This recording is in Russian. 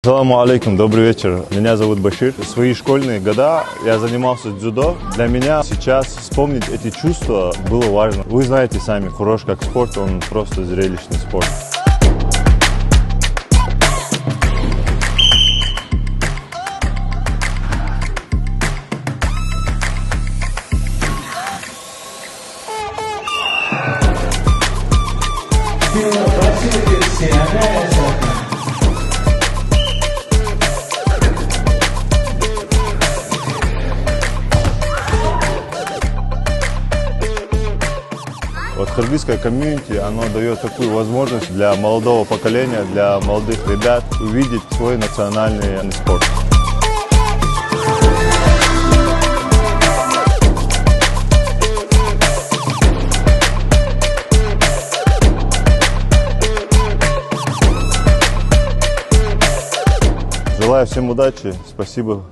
Саламу алейкум, добрый вечер. Меня зовут Башир. В свои школьные года я занимался дзюдо. Для меня сейчас вспомнить эти чувства было важно. Вы знаете сами, курож как спорт, он просто зрелищный спорт. Вот кыргызское комьюнити, оно дает такую возможность для молодого поколения, для молодых ребят увидеть свой национальный спорт. Желаю всем удачи, спасибо.